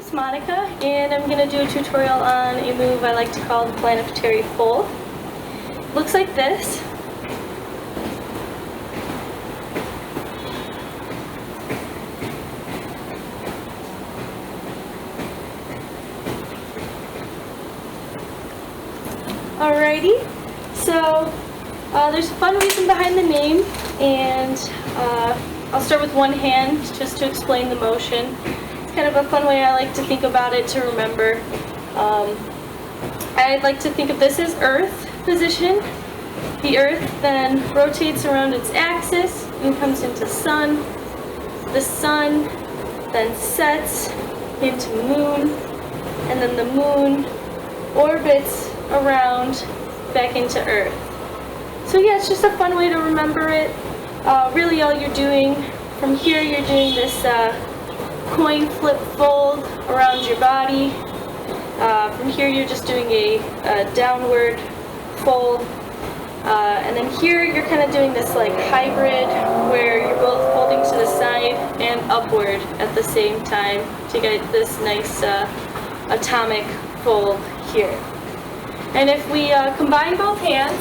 name's Monica, and I'm going to do a tutorial on a move I like to call the Planetary fold. Looks like this. Alrighty, so there's a fun reason behind the name, and I'll start with one hand just to explain the motion. It's kind of a fun way I like to think about it to remember. I like to think of this as Earth position. The Earth then rotates around its axis and comes into Sun. The Sun then sets into Moon, and then the Moon orbits around back into Earth. So yeah, it's just a fun way to remember it. Really all you're doing from here, you're doing this coin flip fold around your body. From here you're just doing a downward fold. And then here you're kind of doing this like hybrid where you're both folding to the side and upward at the same time to get this nice atomic fold here. And if we combine both hands,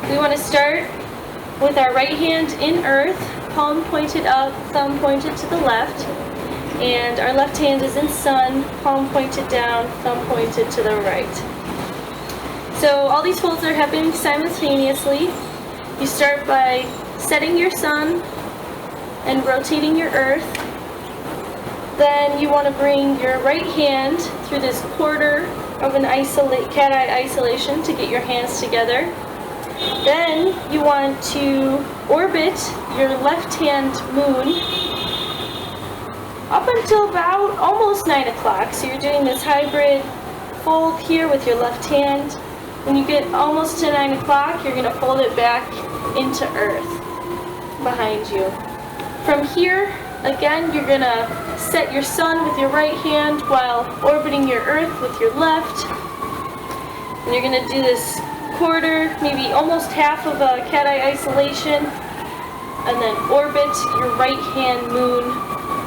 we want to start with our right hand in Earth, palm pointed up, thumb pointed to the left, and our left hand is in Sun, palm pointed down, thumb pointed to the right. So all these folds are happening simultaneously. You start by setting your Sun and rotating your Earth. Then you want to bring your right hand through this quarter of an cat-eye isolation to get your hands together. Then you want to orbit your left-hand moon up until about almost 9 o'clock. So you're doing this hybrid fold here with your left hand. When you get almost to 9 o'clock, you're going to fold it back into Earth behind you. From here, again, you're going to set your Sun with your right hand while orbiting your Earth with your left. And you're going to do this quarter, maybe almost half of a cat-eye isolation, and then orbit your right hand moon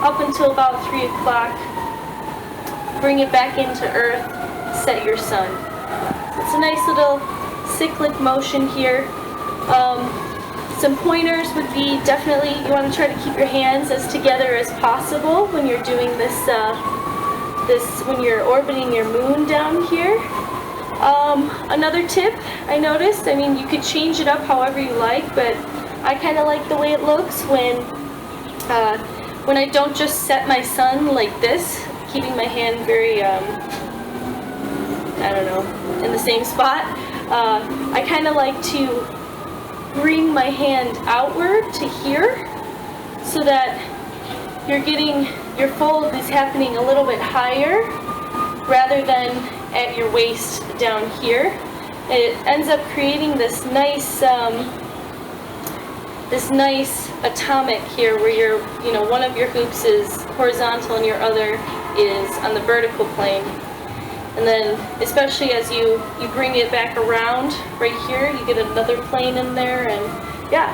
up until about 3 o'clock. Bring it back into Earth, set your Sun. So it's a nice little cyclic motion here. Some pointers would be definitely you want to try to keep your hands as together as possible when you're doing this, when you're orbiting your moon down here. Another tip I noticed, I mean you could change it up however you like, but I kind of like the way it looks when I don't just set my Sun like this, keeping my hand very, I don't know, in the same spot. I kind of like to bring my hand outward to here so that you're getting, your fold is happening a little bit higher rather than at your waist down here. It ends up creating this nice atomic here where one of your hoops is horizontal and your other is on the vertical plane. And then, especially as you bring it back around right here, you get another plane in there, and yeah,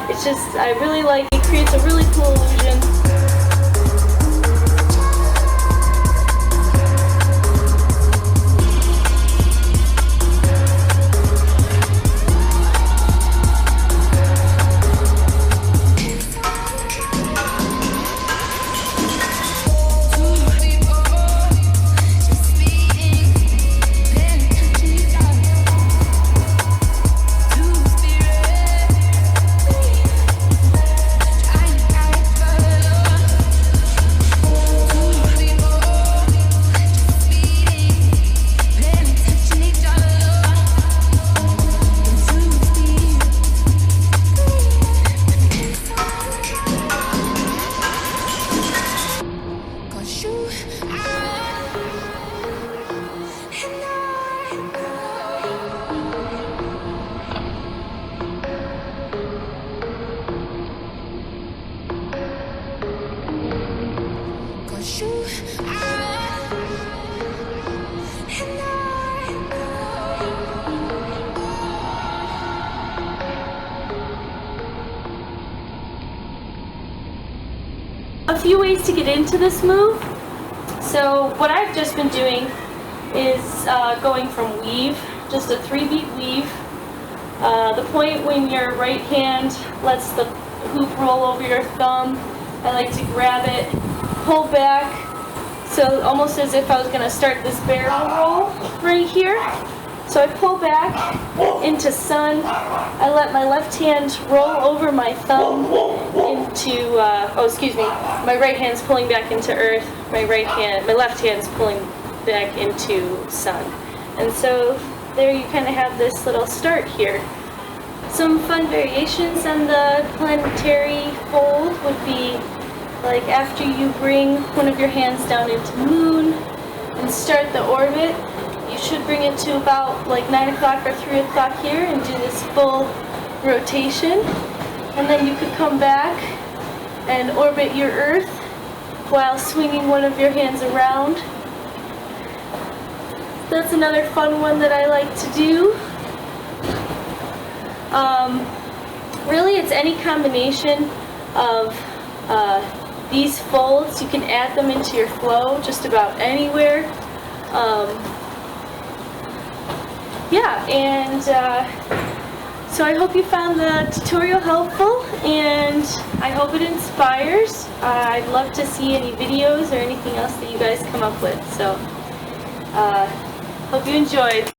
it's just, I really like, it creates a really cool illusion. A few ways to get into this move. So what I've just been doing is going from weave, just a 3-beat weave. The point when your right hand lets the hoop roll over your thumb, I like to grab it, pull back, so almost as if I was going to start this barrel roll right here. So I pull back into sun, I let my left hand roll over my thumb into, my right hand's pulling back into earth, my left hand's pulling back into sun. And so there you kind of have this little start here. Some fun variations on the planetary fold would be like after you bring one of your hands down into moon and start the orbit, you should bring it to about like 9 o'clock or 3 o'clock here and do this full rotation. And then you could come back and orbit your Earth while swinging one of your hands around. That's another fun one that I like to do. Really, it's any combination of these folds. You can add them into your flow just about anywhere. So I hope you found the tutorial helpful, and I hope it inspires. I'd love to see any videos or anything else that you guys come up with. So hope you enjoyed.